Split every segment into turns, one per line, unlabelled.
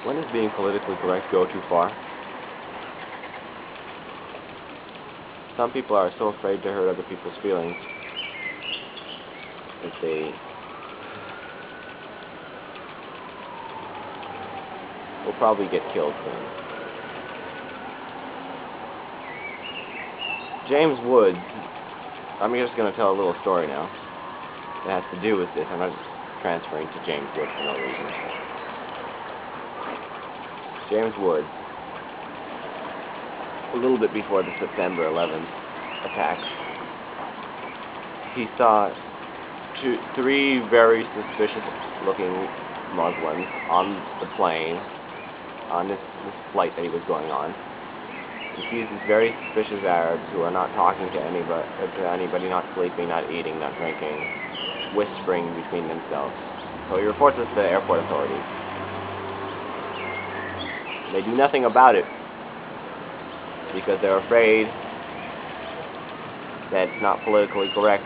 When does being politically correct go too far? Some people are so afraid to hurt other people's feelings that they will probably get killed soon. James Woods, I'm just going to tell a little story now that has to do with this. I'm not just transferring to James Woods for no reason. James Woods, a little bit before the September 11th attacks, he saw three very suspicious-looking Muslims on the plane, on this flight that he was going on. He sees these very suspicious Arabs who are not talking to anybody, not sleeping, not eating, not drinking, whispering between themselves. So he reports this to the airport authorities. They do nothing about it because they're afraid that it's not politically correct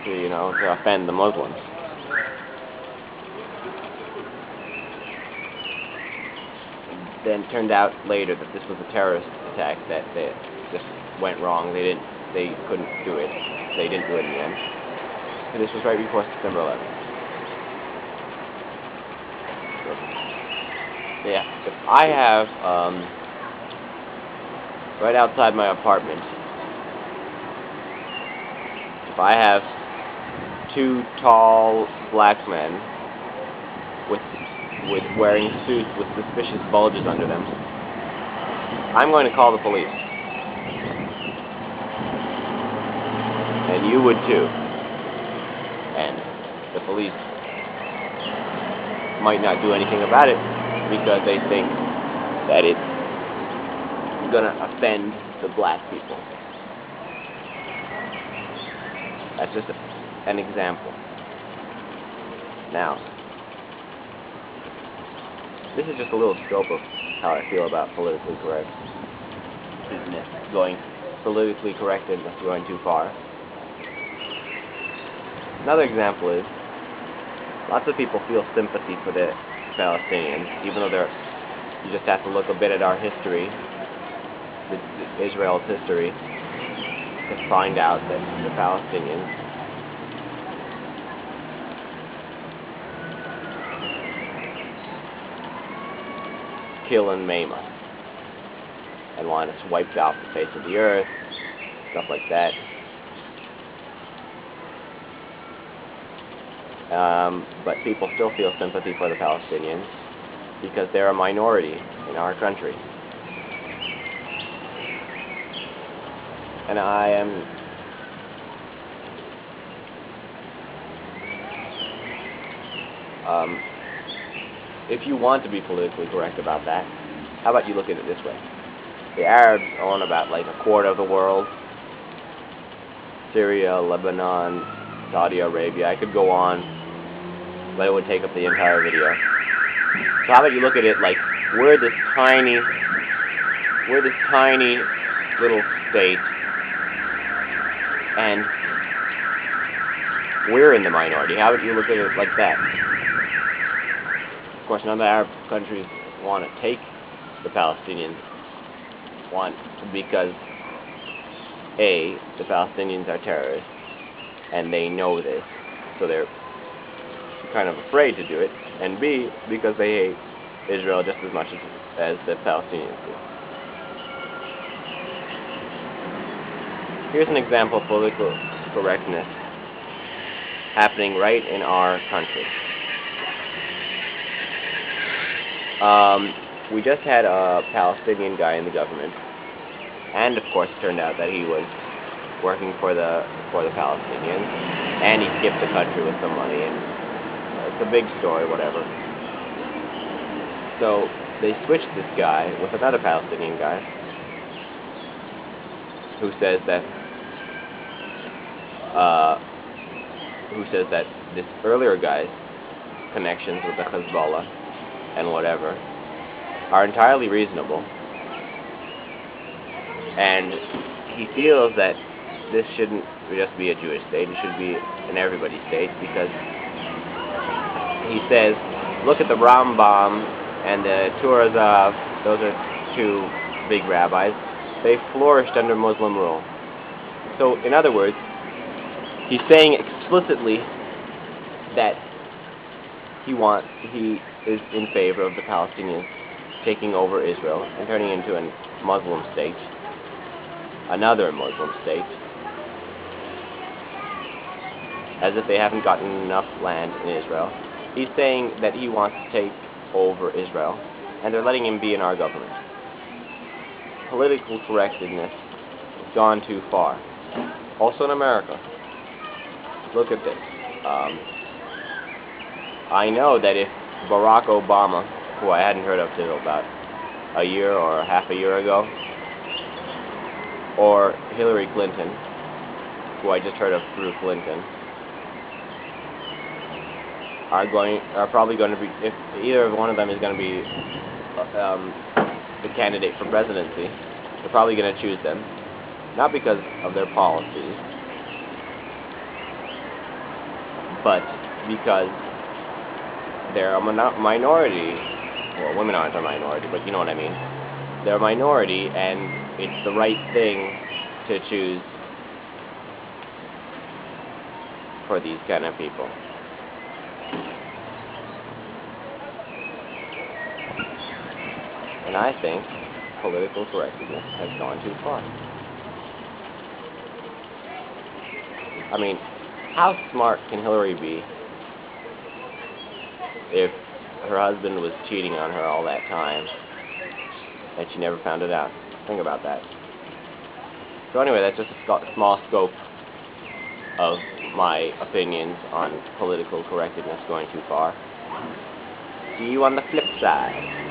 to offend the Muslims. Then it turned out later that this was a terrorist attack, that just went wrong. They couldn't do it. They didn't do it in the end. And this was right before September 11th. So, yeah, if I have right outside my apartment, if I have two tall black men with wearing suits with suspicious bulges under them, I'm going to call the police. And you would too. And the police might not do anything about it because they think that it's going to offend the black people. That's just an example. Now, this is just a little scope of how I feel about politically correct. Going politically correctness going too far. Another example is lots of people feel sympathy for the Palestinians, even though you just have to look a bit at our history, Israel's history, to find out that the Palestinians kill and maim us and want us wiped off the face of the earth, stuff like that. But people still feel sympathy for the Palestinians because they're a minority in our country. And I am if you want to be politically correct about that, how about you look at it this way? The Arabs own about like a quarter of the world. Syria, Lebanon, Saudi Arabia. I could go on, but it would take up the entire video. So how about you look at it like we're this tiny little state, and we're in the minority. How would you look at it like that? Of course, none of the Arab countries want to take the Palestinians, because A, the Palestinians are terrorists, and they know this, so they're kind of afraid to do it, and B, because they hate Israel just as much as the Palestinians do. Here's an example of political correctness happening right in our country. We just had a Palestinian guy in the government, and of course it turned out that he was working for the Palestinians, and he skipped the country with some money, and it's a big story, whatever. So they switched this guy with another Palestinian guy who says that this earlier guy's connections with the Hezbollah and whatever are entirely reasonable, and he feels that this shouldn't just be a Jewish state, it should be an everybody state, because he says, look at the Rambam and the Turas, those are two big rabbis, they flourished under Muslim rule. So, in other words, he's saying explicitly that he is in favor of the Palestinians taking over Israel and turning it into a Muslim state, another Muslim state, as if they haven't gotten enough land in Israel. He's saying that he wants to take over Israel, and they're letting him be in our government. Political correctness has gone too far. Also in America. Look at this. I know that if Barack Obama, who I hadn't heard of till about a year or half a year ago, or Hillary Clinton, who I just heard of through Clinton, are probably going to be, if either one of them is going to be the candidate for presidency, they're probably going to choose them, not because of their policies, but because they're a minority. Well, women aren't a minority, but you know what I mean. They're a minority, and it's the right thing to choose for these kind of people. And I think political correctness has gone too far. I mean, how smart can Hillary be if her husband was cheating on her all that time and she never found it out? Think about that. So anyway, that's just a small scope of my opinions on political correctness going too far. See you on the flip side.